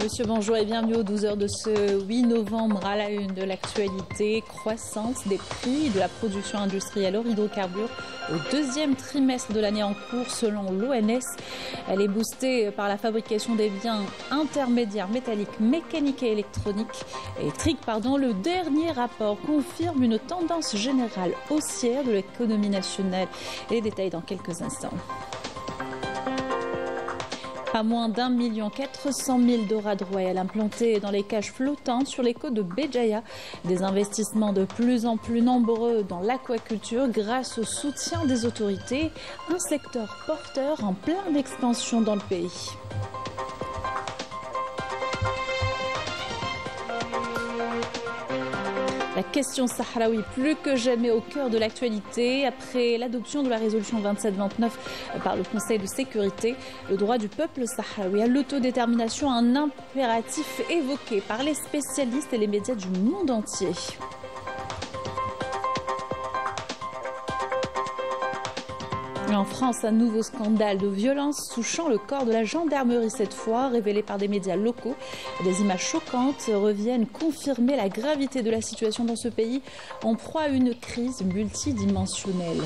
Monsieur, bonjour et bienvenue aux 12h de ce 8 novembre à la une de l'actualité. Croissance des prix de la production industrielle hors hydrocarbures au deuxième trimestre de l'année en cours selon l'ONS. Elle est boostée par la fabrication des biens intermédiaires métalliques, mécaniques et électriques. Le dernier rapport confirme une tendance générale haussière de l'économie nationale. Les détails dans quelques instants. Pas moins d'1 400 000 dorades royales implantées dans les cages flottantes sur les côtes de Béjaïa. Des investissements de plus en plus nombreux dans l'aquaculture grâce au soutien des autorités. Un secteur porteur en pleine expansion dans le pays. La question sahraoui plus que jamais au cœur de l'actualité. Après l'adoption de la résolution 2729 par le Conseil de sécurité, le droit du peuple sahraoui à l'autodétermination, un impératif évoqué par les spécialistes et les médias du monde entier. En France, un nouveau scandale de violence touchant le corps de la gendarmerie cette fois, révélé par des médias locaux. Des images choquantes reviennent confirmer la gravité de la situation dans ce pays, en proie à une crise multidimensionnelle.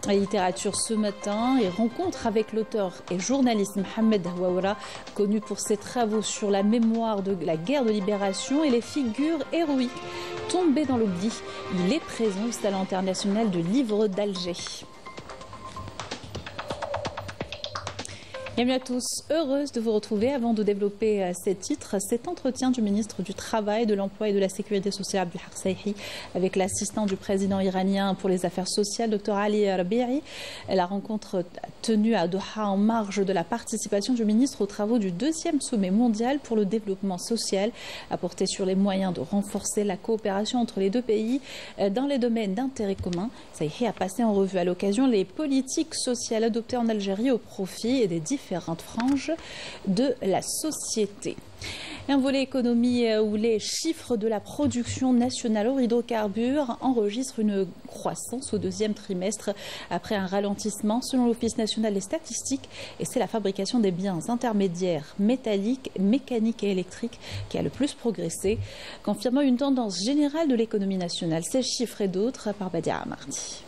La littérature ce matin et rencontre avec l'auteur et journaliste Mohamed Houaoura, connu pour ses travaux sur la mémoire de la guerre de libération et les figures héroïques tombées dans l'oubli. Il est présent au Salon international de livres d'Alger. Bienvenue à tous, heureuse de vous retrouver. Avant de développer ces titres, cet entretien du ministre du Travail, de l'Emploi et de la Sécurité sociale Abdelhak Saihi avec l'assistant du président iranien pour les affaires sociales, Dr Ali Rabi'i. La rencontre tenue à Doha en marge de la participation du ministre aux travaux du deuxième sommet mondial pour le développement social a porté sur les moyens de renforcer la coopération entre les deux pays dans les domaines d'intérêt commun. Saihi a passé en revue à l'occasion les politiques sociales adoptées en Algérie au profit des différentes franges de la société. Un volet économie où les chiffres de la production nationale hors hydrocarbures enregistrent une croissance au deuxième trimestre après un ralentissement selon l'Office national des statistiques. Et c'est la fabrication des biens intermédiaires métalliques, mécaniques et électriques qui a le plus progressé, confirmant une tendance générale de l'économie nationale. Ces chiffres et d'autres par Badia Amardi.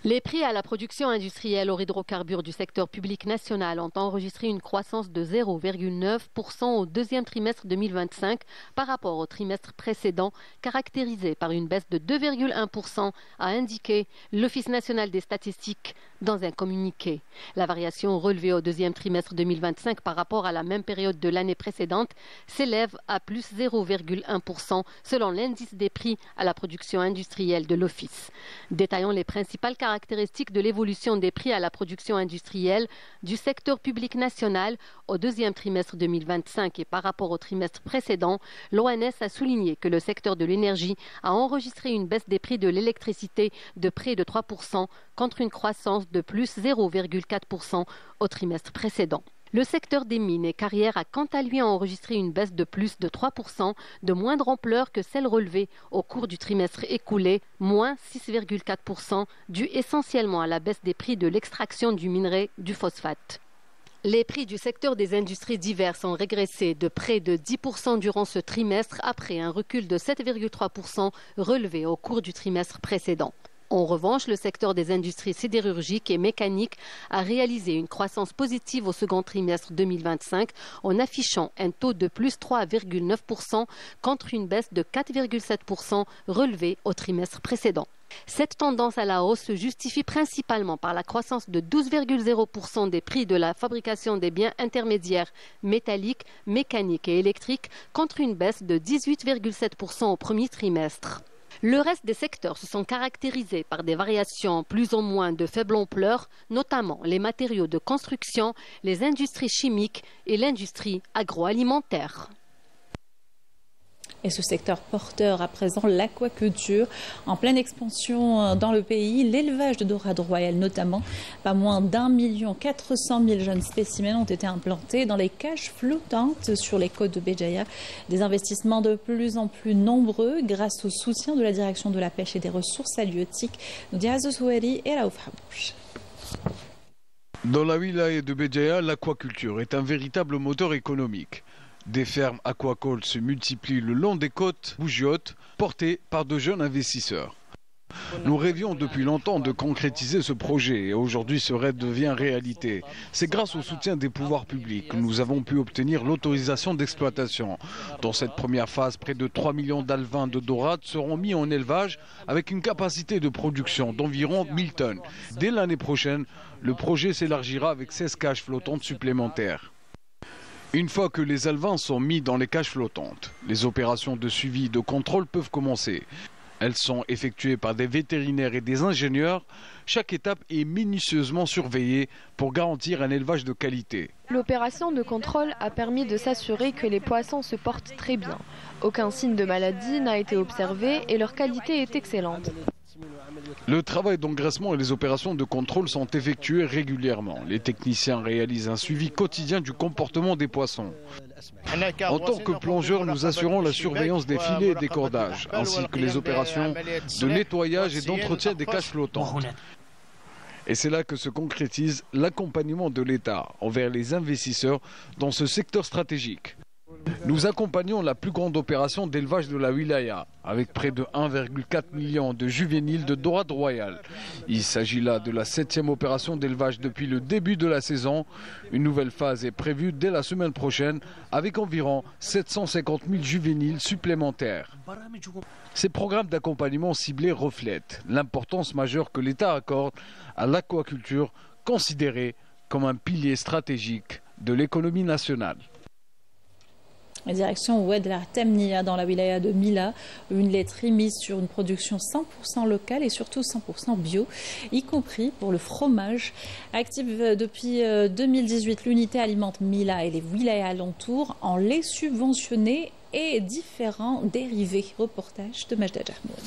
Les prix à la production industrielle hors hydrocarbures du secteur public national ont enregistré une croissance de 0,9% au deuxième trimestre 2025 par rapport au trimestre précédent, caractérisé par une baisse de 2,1%, a indiqué l'Office national des statistiques dans un communiqué. La variation relevée au deuxième trimestre 2025 par rapport à la même période de l'année précédente s'élève à plus 0,1% selon l'indice des prix à la production industrielle de l'Office. Détaillons les principales caractéristiques de l'évolution des prix à la production industrielle du secteur public national au deuxième trimestre 2025 et par rapport au trimestre précédent. L'ONS a souligné que le secteur de l'énergie a enregistré une baisse des prix de l'électricité de près de 3% contre une croissance de plus 0,4% au trimestre précédent. Le secteur des mines et carrières a quant à lui enregistré une baisse de plus de 3%, de moindre ampleur que celle relevée au cours du trimestre écoulé, moins 6,4%, due essentiellement à la baisse des prix de l'extraction du minerai du phosphate. Les prix du secteur des industries diverses ont régressé de près de 10% durant ce trimestre après un recul de 7,3% relevé au cours du trimestre précédent. En revanche, le secteur des industries sidérurgiques et mécaniques a réalisé une croissance positive au second trimestre 2025 en affichant un taux de plus 3,9% contre une baisse de 4,7% relevée au trimestre précédent. Cette tendance à la hausse se justifie principalement par la croissance de 12,0% des prix de la fabrication des biens intermédiaires métalliques, mécaniques et électriques contre une baisse de 18,7% au premier trimestre. Le reste des secteurs se sont caractérisés par des variations plus ou moins de faible ampleur, notamment les matériaux de construction, les industries chimiques et l'industrie agroalimentaire. Et ce secteur porteur à présent, l'aquaculture, en pleine expansion dans le pays, l'élevage de dorades royales notamment. Pas moins d'1 400 000 jeunes spécimens ont été implantés dans les cages flottantes sur les côtes de Béjaïa. Des investissements de plus en plus nombreux grâce au soutien de la direction de la pêche et des ressources halieutiques. Nous dit Aziz Houari et Raouf Habouch. Dans la wilaya de Béjaïa, l'aquaculture est un véritable moteur économique. Des fermes aquacoles se multiplient le long des côtes bougiotes, portées par de jeunes investisseurs. Nous rêvions depuis longtemps de concrétiser ce projet et aujourd'hui ce rêve devient réalité. C'est grâce au soutien des pouvoirs publics que nous avons pu obtenir l'autorisation d'exploitation. Dans cette première phase, près de 3 millions d'alevins de dorades seront mis en élevage avec une capacité de production d'environ 1000 tonnes. Dès l'année prochaine, le projet s'élargira avec 16 cages flottantes supplémentaires. Une fois que les alevins sont mis dans les cages flottantes, les opérations de suivi et de contrôle peuvent commencer. Elles sont effectuées par des vétérinaires et des ingénieurs. Chaque étape est minutieusement surveillée pour garantir un élevage de qualité. L'opération de contrôle a permis de s'assurer que les poissons se portent très bien. Aucun signe de maladie n'a été observé et leur qualité est excellente. Le travail d'engraissement et les opérations de contrôle sont effectuées régulièrement. Les techniciens réalisent un suivi quotidien du comportement des poissons. En tant que plongeurs, nous assurons la surveillance des filets et des cordages, ainsi que les opérations de nettoyage et d'entretien des cages flottantes. Et c'est là que se concrétise l'accompagnement de l'État envers les investisseurs dans ce secteur stratégique. Nous accompagnons la plus grande opération d'élevage de la wilaya, avec près de 1,4 million de juvéniles de dorades royales. Il s'agit là de la 7e opération d'élevage depuis le début de la saison. Une nouvelle phase est prévue dès la semaine prochaine, avec environ 750 000 juvéniles supplémentaires. Ces programmes d'accompagnement ciblés reflètent l'importance majeure que l'État accorde à l'aquaculture, considérée comme un pilier stratégique de l'économie nationale. La direction Oued El Temnia dans la wilaya de Mila, une laiterie mise sur une production 100% locale et surtout 100% bio, y compris pour le fromage. Active depuis 2018, l'unité alimente Mila et les wilayas alentours en lait subventionné et différents dérivés. Reportage de Majda Jahmoud.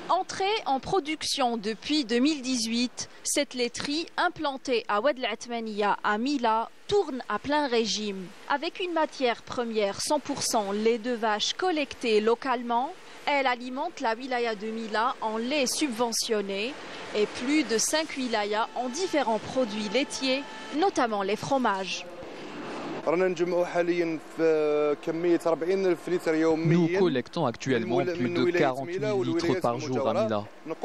Entrée en production depuis 2018, cette laiterie implantée à Oued El Temnia à Mila tourne à plein régime. Avec une matière première 100% lait de vache collecté localement, elle alimente la wilaya de Mila en lait subventionné et plus de 5 wilayas en différents produits laitiers, notamment les fromages. Nous collectons actuellement plus de 40 000 litres par jour à Mila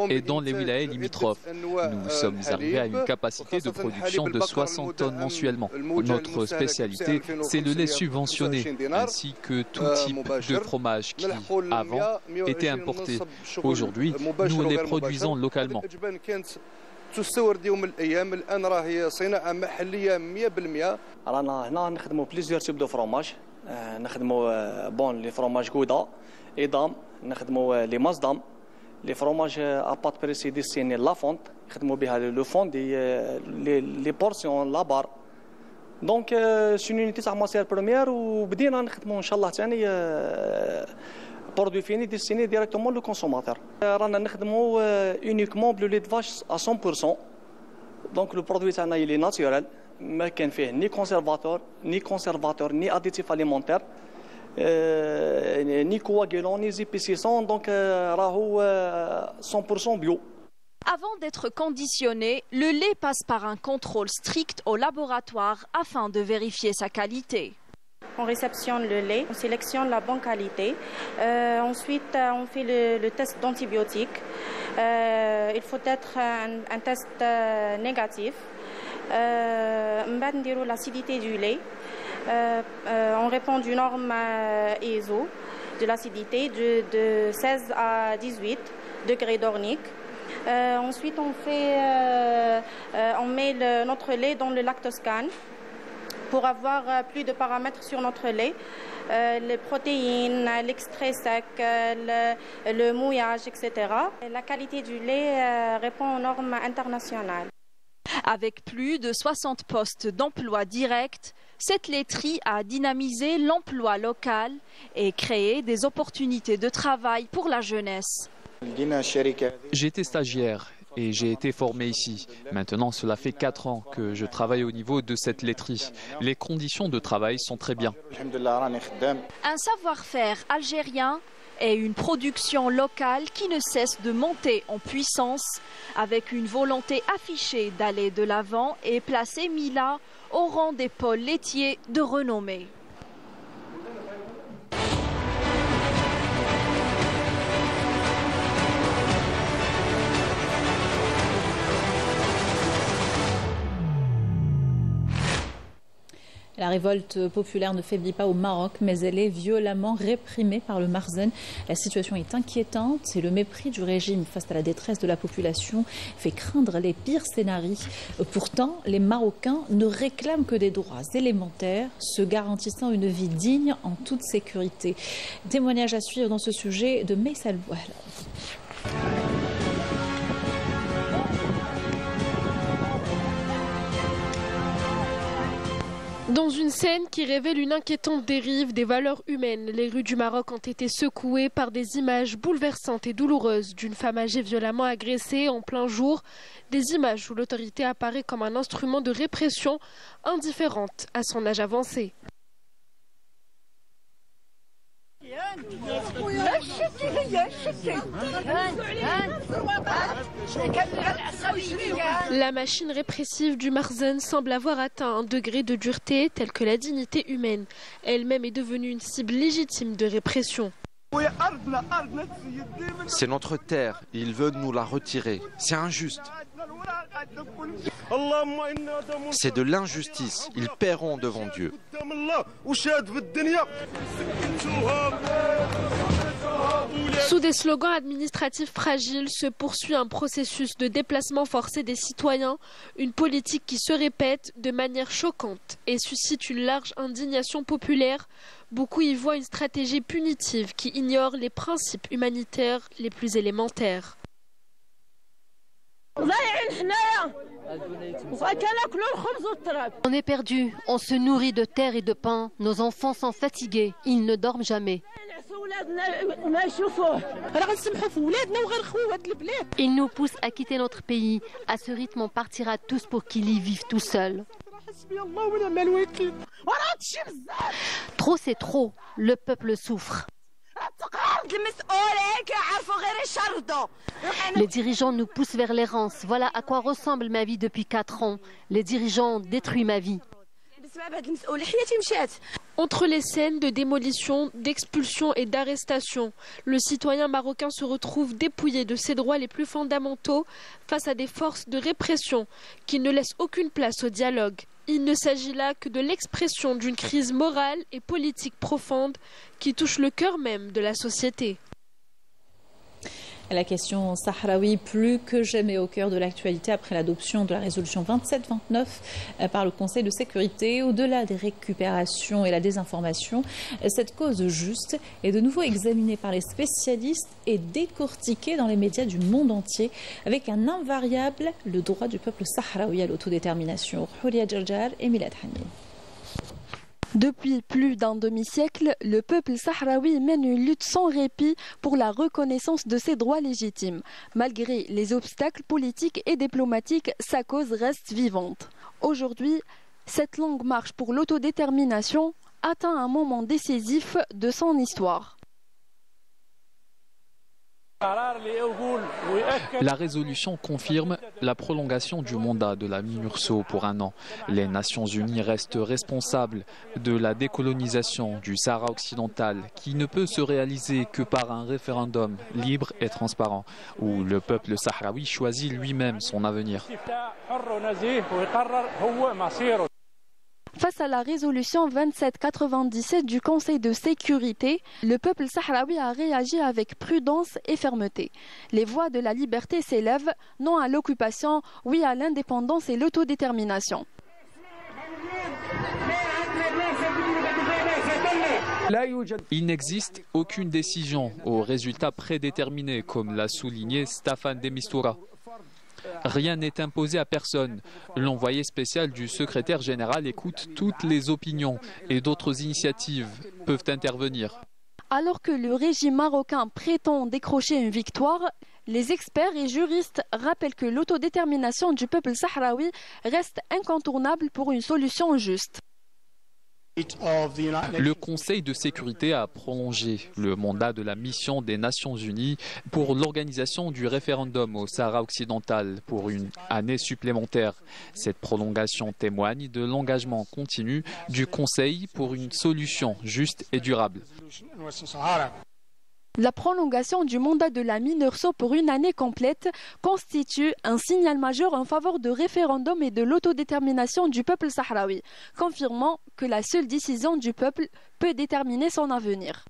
et dans les wilayas limitrophes. Nous sommes arrivés à une capacité de production de 60 tonnes mensuellement. Notre spécialité, c'est le lait subventionné ainsi que tout type de fromage qui, avant, était importé. Aujourd'hui, nous les produisons localement. تستورد يوم الايام الان راهي صناعه محليه 100%. رانا هنا نخدموا بليزيور تيب دو فروماج، نخدموا بون لي فروماج غودا ايدام، نخدموا لي مازدام، لي فروماج اباط بريسي ديستيني لا فونت، نخدموا بها لو فون دي لي بورسيون لا بار. دونك سي يونيتي تاع ماسير بروميير وبدينا نخدموا ان شاء الله ثاني produit fini destiné directement au consommateur. رانا نخدموا uniquement le lait de vache à 100%. Donc le produit تاعنا il est naturel, ما كان فيه ni conservateur ni additif alimentaire, ni coagulant ni épaississant, donc راهو 100% bio. Avant d'être conditionné, le lait passe par un contrôle strict au laboratoire afin de vérifier sa qualité. On réceptionne le lait, on sélectionne la bonne qualité. Ensuite, on fait le test d'antibiotiques. Il faut être un test négatif. On va dire l'acidité du lait. On répond d'une norme ISO de l'acidité de 16 à 18 degrés d'ornique. Ensuite, on met notre lait dans le lactoscan pour avoir plus de paramètres sur notre lait, les protéines, l'extrait sec, le mouillage, etc. La qualité du lait répond aux normes internationales. Avec plus de 60 postes d'emploi direct, cette laiterie a dynamisé l'emploi local et créé des opportunités de travail pour la jeunesse. J'étais stagiaire et j'ai été formé ici. Maintenant, cela fait 4 ans que je travaille au niveau de cette laiterie. Les conditions de travail sont très bien. Un savoir-faire algérien et une production locale qui ne cesse de monter en puissance, avec une volonté affichée d'aller de l'avant et placer Mila au rang des pôles laitiers de renommée. La révolte populaire ne faiblit pas au Maroc, mais elle est violemment réprimée par le Marzen. La situation est inquiétante et le mépris du régime face à la détresse de la population fait craindre les pires scénarios. Pourtant, les Marocains ne réclament que des droits élémentaires, se garantissant une vie digne en toute sécurité. Témoignage à suivre dans ce sujet de Meissal Boual. Dans une scène qui révèle une inquiétante dérive des valeurs humaines, les rues du Maroc ont été secouées par des images bouleversantes et douloureuses d'une femme âgée violemment agressée en plein jour, des images où l'autorité apparaît comme un instrument de répression indifférente à son âge avancé. La machine répressive du Marzen semble avoir atteint un degré de dureté tel que la dignité humaine elle-même est devenue une cible légitime de répression. C'est notre terre, ils veulent nous la retirer. C'est injuste. C'est de l'injustice, ils paieront devant Dieu. Sous des slogans administratifs fragiles se poursuit un processus de déplacement forcé des citoyens, une politique qui se répète de manière choquante et suscite une large indignation populaire. Beaucoup y voient une stratégie punitive qui ignore les principes humanitaires les plus élémentaires. On est perdu, on se nourrit de terre et de pain, nos enfants sont fatigués, ils ne dorment jamais. Ils nous poussent à quitter notre pays. À ce rythme, on partira tous pour qu'ils y vivent tout seuls. Trop, c'est trop. Le peuple souffre. Les dirigeants nous poussent vers l'errance. Voilà à quoi ressemble ma vie depuis 4 ans. Les dirigeants ont détruit ma vie. Entre les scènes de démolition, d'expulsion et d'arrestation, le citoyen marocain se retrouve dépouillé de ses droits les plus fondamentaux face à des forces de répression qui ne laissent aucune place au dialogue. Il ne s'agit là que de l'expression d'une crise morale et politique profonde qui touche le cœur même de la société. La question sahraoui plus que jamais au cœur de l'actualité après l'adoption de la résolution 2729 par le Conseil de sécurité. Au-delà des récupérations et la désinformation, cette cause juste est de nouveau examinée par les spécialistes et décortiquée dans les médias du monde entier avec un invariable, le droit du peuple sahraoui à l'autodétermination. Houria Djerjar et Milad Hani. Depuis plus d'un demi-siècle, le peuple sahraoui mène une lutte sans répit pour la reconnaissance de ses droits légitimes. Malgré les obstacles politiques et diplomatiques, sa cause reste vivante. Aujourd'hui, cette longue marche pour l'autodétermination atteint un moment décisif de son histoire. La résolution confirme la prolongation du mandat de la MINURSO pour 1 an. Les Nations Unies restent responsables de la décolonisation du Sahara occidental qui ne peut se réaliser que par un référendum libre et transparent où le peuple sahraoui choisit lui-même son avenir. Face à la résolution 2797 du Conseil de sécurité, le peuple sahraoui a réagi avec prudence et fermeté. Les voix de la liberté s'élèvent, non à l'occupation, oui à l'indépendance et l'autodétermination. Il n'existe aucune décision aux résultats prédéterminés, comme l'a souligné Staffan de Mistura. Rien n'est imposé à personne. L'envoyé spécial du secrétaire général écoute toutes les opinions et d'autres initiatives peuvent intervenir. Alors que le régime marocain prétend décrocher une victoire, les experts et juristes rappellent que l'autodétermination du peuple sahraoui reste incontournable pour une solution juste. Le Conseil de sécurité a prolongé le mandat de la mission des Nations Unies pour l'organisation du référendum au Sahara occidental pour une année supplémentaire. Cette prolongation témoigne de l'engagement continu du Conseil pour une solution juste et durable. La prolongation du mandat de la MINURSO pour une année complète constitue un signal majeur en faveur du référendum et de l'autodétermination du peuple sahraoui, confirmant que la seule décision du peuple peut déterminer son avenir.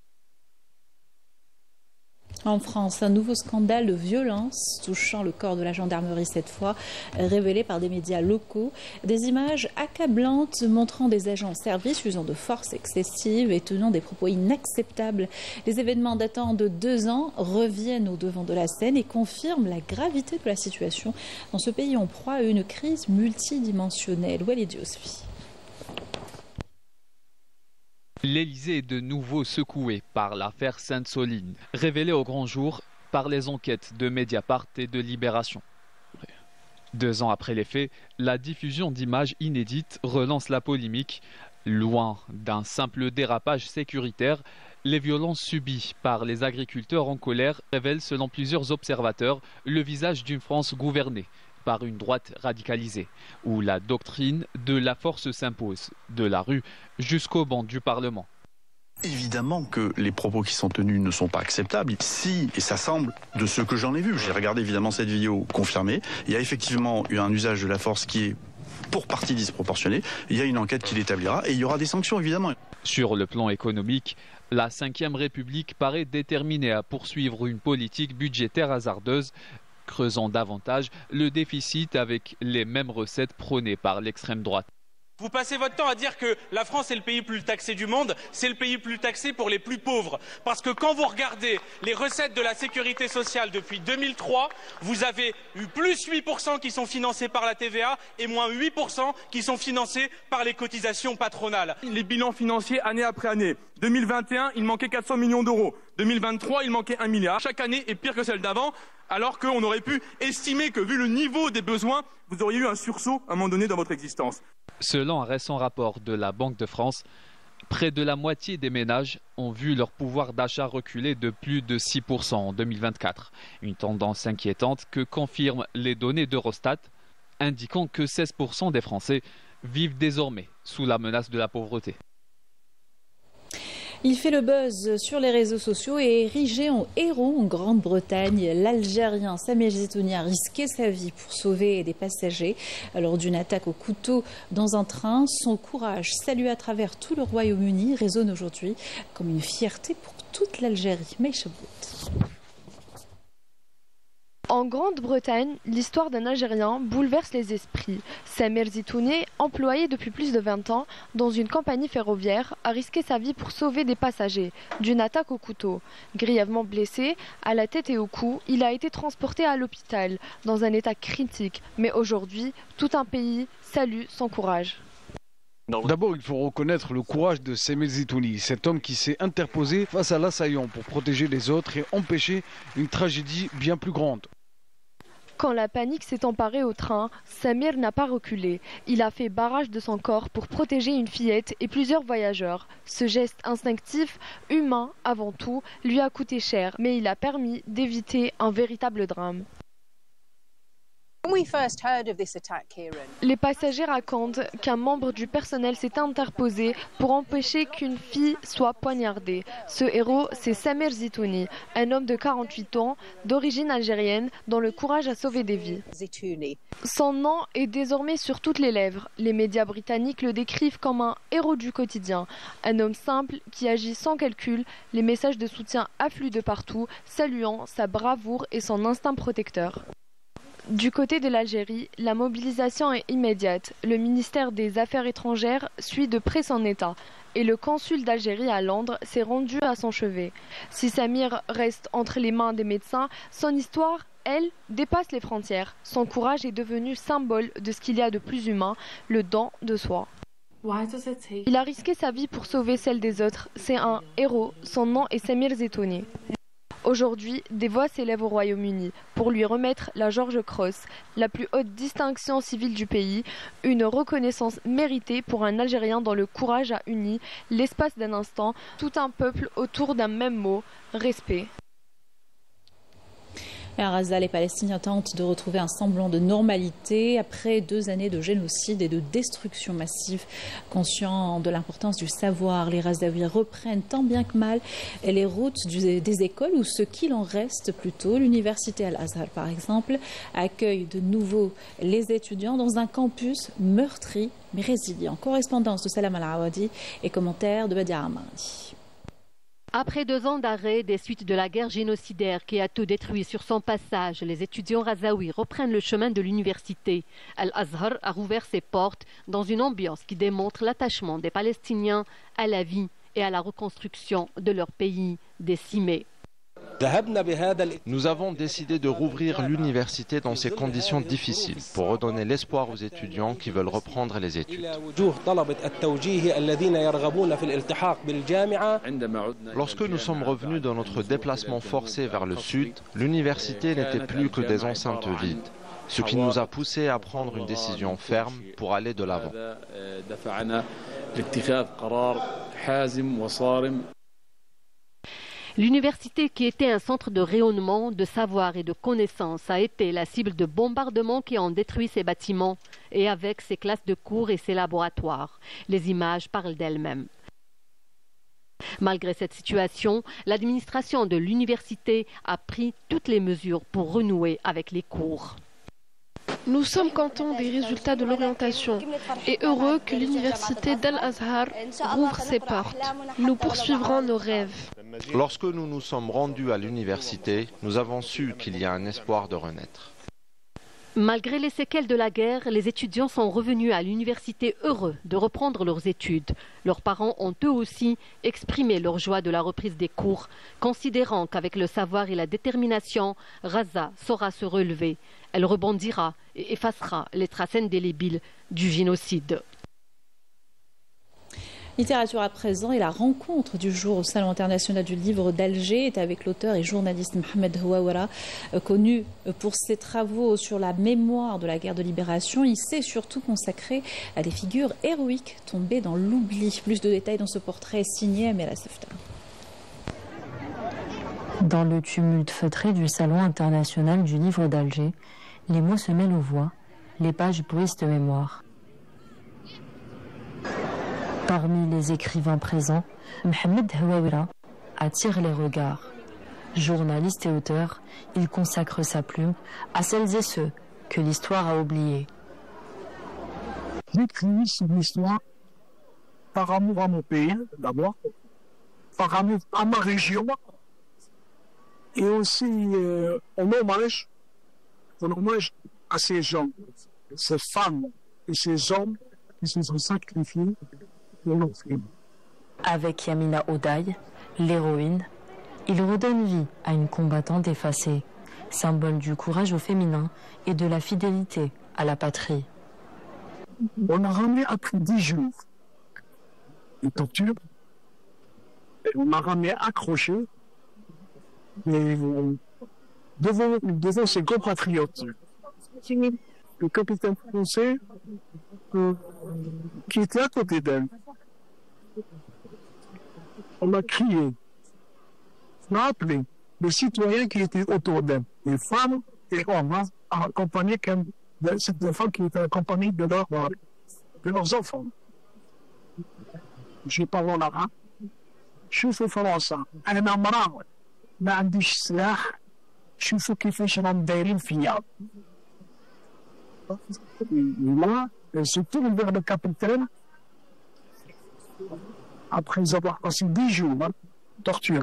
En France, un nouveau scandale de violence touchant le corps de la gendarmerie cette fois, révélé par des médias locaux. Des images accablantes montrant des agents en service usant de force excessive et tenant des propos inacceptables. Les événements datant de 2 ans reviennent au devant de la scène et confirment la gravité de la situation dans ce pays en proie à une crise multidimensionnelle. Walid Yousfi. L'Élysée est de nouveau secoué par l'affaire Sainte-Soline, révélée au grand jour par les enquêtes de Mediapart et de Libération. 2 ans après les faits, la diffusion d'images inédites relance la polémique. Loin d'un simple dérapage sécuritaire, les violences subies par les agriculteurs en colère révèlent, selon plusieurs observateurs, le visage d'une France gouvernée par une droite radicalisée, où la doctrine de la force s'impose, de la rue jusqu'au banc du Parlement. Évidemment que les propos qui sont tenus ne sont pas acceptables. Si, et ça semble de ce que j'en ai vu, j'ai regardé évidemment cette vidéo confirmée, il y a effectivement eu un usage de la force qui est pour partie disproportionné. Il y a une enquête qui l'établira et il y aura des sanctions évidemment. Sur le plan économique, la Ve République paraît déterminée à poursuivre une politique budgétaire hasardeuse, creusant davantage le déficit avec les mêmes recettes prônées par l'extrême droite. Vous passez votre temps à dire que la France est le pays le plus taxé du monde, c'est le pays le plus taxé pour les plus pauvres. Parce que quand vous regardez les recettes de la sécurité sociale depuis 2003, vous avez eu plus 8% qui sont financés par la TVA et moins 8% qui sont financés par les cotisations patronales. Les bilans financiers année après année. 2021, il manquait 400 millions d'euros. 2023, il manquait 1 milliard. Chaque année est pire que celle d'avant, alors qu'on aurait pu estimer que, vu le niveau des besoins, vous auriez eu un sursaut à un moment donné dans votre existence. Selon un récent rapport de la Banque de France, près de la moitié des ménages ont vu leur pouvoir d'achat reculer de plus de 6% en 2024. Une tendance inquiétante que confirment les données d'Eurostat, indiquant que 16% des Français vivent désormais sous la menace de la pauvreté. Il fait le buzz sur les réseaux sociaux et érigé en héros en Grande-Bretagne. L'Algérien Samer Zitouni a risqué sa vie pour sauver des passagers lors d'une attaque au couteau dans un train. Son courage, salué à travers tout le Royaume-Uni, résonne aujourd'hui comme une fierté pour toute l'Algérie. En Grande-Bretagne, l'histoire d'un Algérien bouleverse les esprits. Samer Zitouni, employé depuis plus de 20 ans dans une compagnie ferroviaire, a risqué sa vie pour sauver des passagers d'une attaque au couteau. Grièvement blessé, à la tête et au cou, il a été transporté à l'hôpital dans un état critique. Mais aujourd'hui, tout un pays salue son courage. D'abord, il faut reconnaître le courage de Samer Zitouni, cet homme qui s'est interposé face à l'assaillant pour protéger les autres et empêcher une tragédie bien plus grande. Quand la panique s'est emparée au train, Samer n'a pas reculé. Il a fait barrage de son corps pour protéger une fillette et plusieurs voyageurs. Ce geste instinctif, humain avant tout, lui a coûté cher, mais il a permis d'éviter un véritable drame. Les passagers racontent qu'un membre du personnel s'est interposé pour empêcher qu'une fille soit poignardée. Ce héros, c'est Samer Zitouni, un homme de 48 ans, d'origine algérienne, dont le courage a sauvé des vies. Son nom est désormais sur toutes les lèvres. Les médias britanniques le décrivent comme un héros du quotidien. Un homme simple qui agit sans calcul. Les messages de soutien affluent de partout, saluant sa bravoure et son instinct protecteur. Du côté de l'Algérie, la mobilisation est immédiate. Le ministère des Affaires étrangères suit de près son état et le consul d'Algérie à Londres s'est rendu à son chevet. Si Samer reste entre les mains des médecins, son histoire elle, dépasse les frontières. Son courage est devenu symbole de ce qu'il y a de plus humain, le don de soi. Il a risqué sa vie pour sauver celle des autres. C'est un héros. Son nom est Samir Zitouni. Aujourd'hui, des voix s'élèvent au Royaume-Uni pour lui remettre la George Cross, la plus haute distinction civile du pays, une reconnaissance méritée pour un Algérien dont le courage a uni, l'espace d'un instant, tout un peuple autour d'un même mot, respect. À Gaza, les Palestiniens tentent de retrouver un semblant de normalité après 2 années de génocide et de destruction massive. Conscients de l'importance du savoir, les Gazaouis reprennent tant bien que mal les routes des écoles ou ce qu'il en reste plutôt. L'université Al-Azhar, par exemple, accueille de nouveau les étudiants dans un campus meurtri mais résilient. Correspondance de Salam Al-Awadi et commentaire de Badia Amandi. Après 2 ans d'arrêt des suites de la guerre génocidaire qui a tout détruit sur son passage, les étudiants gazaouis reprennent le chemin de l'université. Al-Azhar a rouvert ses portes dans une ambiance qui démontre l'attachement des Palestiniens à la vie et à la reconstruction de leur pays décimé. Nous avons décidé de rouvrir l'université dans ces conditions difficiles pour redonner l'espoir aux étudiants qui veulent reprendre les études. Lorsque nous sommes revenus de notre déplacement forcé vers le sud, l'université n'était plus que des enceintes vides, ce qui nous a poussés à prendre une décision ferme pour aller de l'avant. L'université, qui était un centre de rayonnement, de savoir et de connaissances, a été la cible de bombardements qui ont détruit ses bâtiments et avec ses classes de cours et ses laboratoires. Les images parlent d'elles-mêmes. Malgré cette situation, l'administration de l'université a pris toutes les mesures pour renouer avec les cours. Nous sommes contents des résultats de l'orientation et heureux que l'université d'Al-Azhar rouvre ses portes. Nous poursuivrons nos rêves. Lorsque nous nous sommes rendus à l'université, nous avons su qu'il y a un espoir de renaître. Malgré les séquelles de la guerre, les étudiants sont revenus à l'université heureux de reprendre leurs études. Leurs parents ont eux aussi exprimé leur joie de la reprise des cours, considérant qu'avec le savoir et la détermination, Gaza saura se relever. Elle rebondira et effacera les traces indélébiles du génocide. Littérature à présent et la rencontre du jour au Salon international du livre d'Alger est avec l'auteur et journaliste Mohamed Houawara, connu pour ses travaux sur la mémoire de la guerre de libération. Il s'est surtout consacré à des figures héroïques tombées dans l'oubli. Plus de détails dans ce portrait signé Amira Sefta. Dans le tumulte feutré du Salon international du livre d'Alger, les mots se mêlent aux voix, les pages bruissent de mémoire. Parmi les écrivains présents, Mohamed Houawara attire les regards. Journaliste et auteur, il consacre sa plume à celles et ceux que l'histoire a oubliés. J'écris sur l'histoire par amour à mon pays, d'abord, par amour à ma région, et aussi en hommage à ces gens, ces femmes et ces hommes qui se sont sacrifiés. Avec Yamina Odaï, l'héroïne, il redonne vie à une combattante effacée, symbole du courage au féminin et de la fidélité à la patrie. On a ramené après 10 jours de torture, et on m'a ramené accroché devant ses compatriotes. Le capitaine français qui était à côté d'elle. On a crié, on a appelé les citoyens qui étaient autour d'elle, les femmes et hommes, accompagnés de cette femme qui était accompagnée de leurs enfants. Je parle en arabe. شوفوا فرنسا انا امراه ما عنديش سلاح شوفوا كيفاش راهم دايرين فيا. Là, elle se tourne vers le capitaine après avoir passé 10 jours torturée.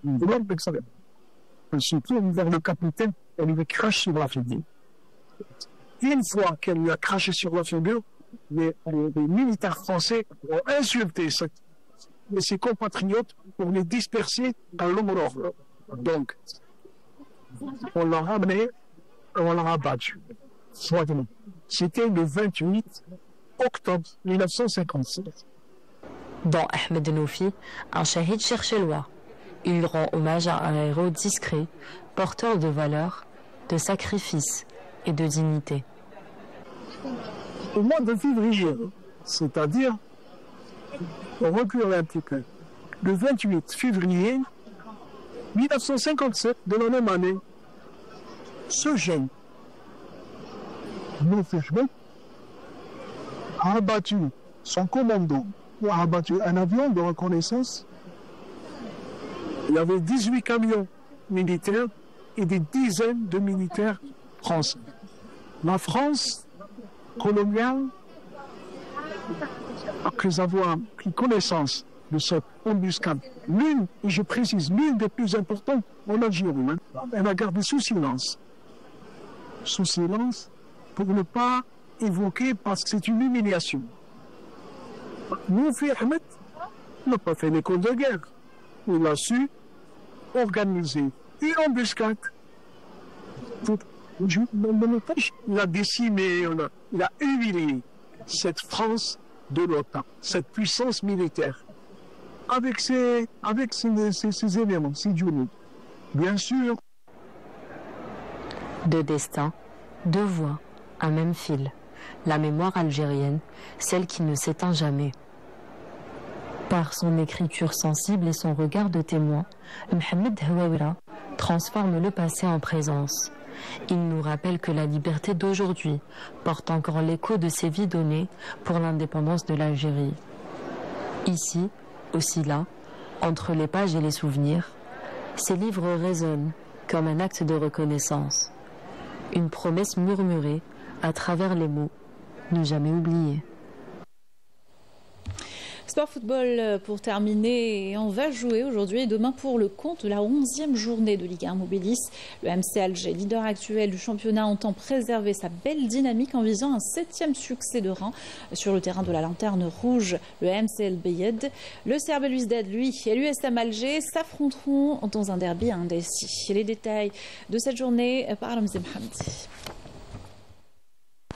Elle se tourne vers le capitaine et lui crache sur la figure. Une fois qu'elle lui a craché sur la figure, les militaires français ont insulté ses compatriotes pour les disperser dans l'Omrov. Donc, on l'a ramené on l'a battu. C'était le 28 octobre 1957. Dans Ahmed Noufi, un shahid cherchellois. Il rend hommage à un héros discret, porteur de valeurs, de sacrifices et de dignité. Au mois de février, c'est-à-dire, on recule un petit peu, le 28 février 1957 de la même année, ce jeune a abattu son commando, a abattu un avion de reconnaissance. Il y avait 18 camions militaires et des dizaines de militaires français. La France coloniale, après avoir pris connaissance de cette embuscade, l'une, et je précise, l'une des plus importantes en Algérie, elle a gardé sous silence pour ne pas évoquer, parce que c'est une humiliation. Noufi Ahmed n'a pas fait l'école de guerre. Il a su organiser une embuscade. Il a décimé, il a humilié cette France de l'OTAN, cette puissance militaire, avec ces éléments, ces journées. Bien sûr. Deux destins, deux voix, un même fil. La mémoire algérienne, celle qui ne s'éteint jamais. Par son écriture sensible et son regard de témoin, Mohamed Houawira transforme le passé en présence. Il nous rappelle que la liberté d'aujourd'hui porte encore l'écho de ses vies données pour l'indépendance de l'Algérie. Ici, aussi là, entre les pages et les souvenirs, ces livres résonnent comme un acte de reconnaissance. Une promesse murmurée à travers les mots, ne jamais oublier. Sport football pour terminer, et on va jouer aujourd'hui et demain pour le compte de la 11e journée de Ligue 1 Mobilis. Le MC Alger, leader actuel du championnat, entend préserver sa belle dynamique en visant un 7e succès de rang sur le terrain de la Lanterne Rouge, le MC El Beyed. Le Serbe Belouizdad, lui, et l'USM Alger s'affronteront dans un derby indécis. Les détails de cette journée par Ramzi Mohamedi.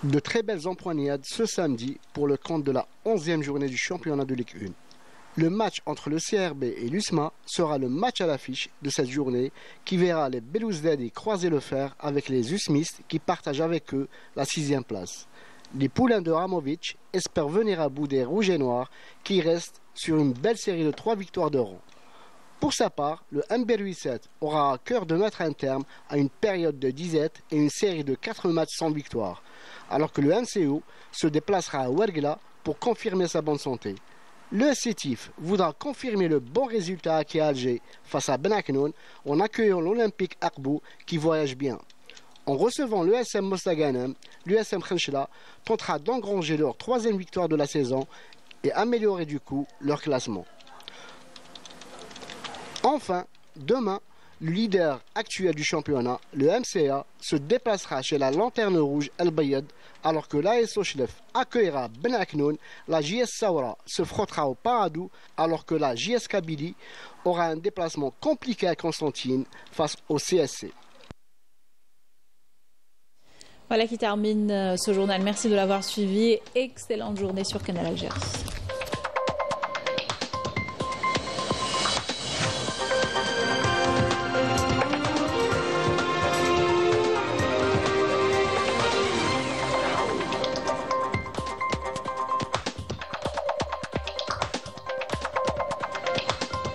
De très belles empoignades ce samedi pour le compte de la 11e journée du championnat de Ligue 1. Le match entre le CRB et l'USMA sera le match à l'affiche de cette journée qui verra les Belouizdadi croiser le fer avec les usmistes qui partagent avec eux la 6e place. Les poulains de Ramovic espèrent venir à bout des Rouges et Noirs qui restent sur une belle série de 3 victoires de rang. Pour sa part, le MB87 aura à cœur de mettre un terme à une période de disette et une série de 4 matchs sans victoire, alors que le MCO se déplacera à Ouargla pour confirmer sa bonne santé. Le Sétif voudra confirmer le bon résultat acquis à Alger face à Ben Aknoun en accueillant l'Olympique Akbou qui voyage bien. En recevant l'USM Mostaganem, l'USM Khenchela tentera d'engranger leur 3e victoire de la saison et améliorer du coup leur classement. Enfin, demain, le leader actuel du championnat, le MCA, se déplacera chez la Lanterne Rouge El Bayed, alors que l'AS Ochlef accueillera Ben Aknoun. La JS Saoura se frottera au Paradou, alors que la JS Kabylie aura un déplacement compliqué à Constantine face au CSC. Voilà qui termine ce journal. Merci de l'avoir suivi. Excellente journée sur Canal Algérie.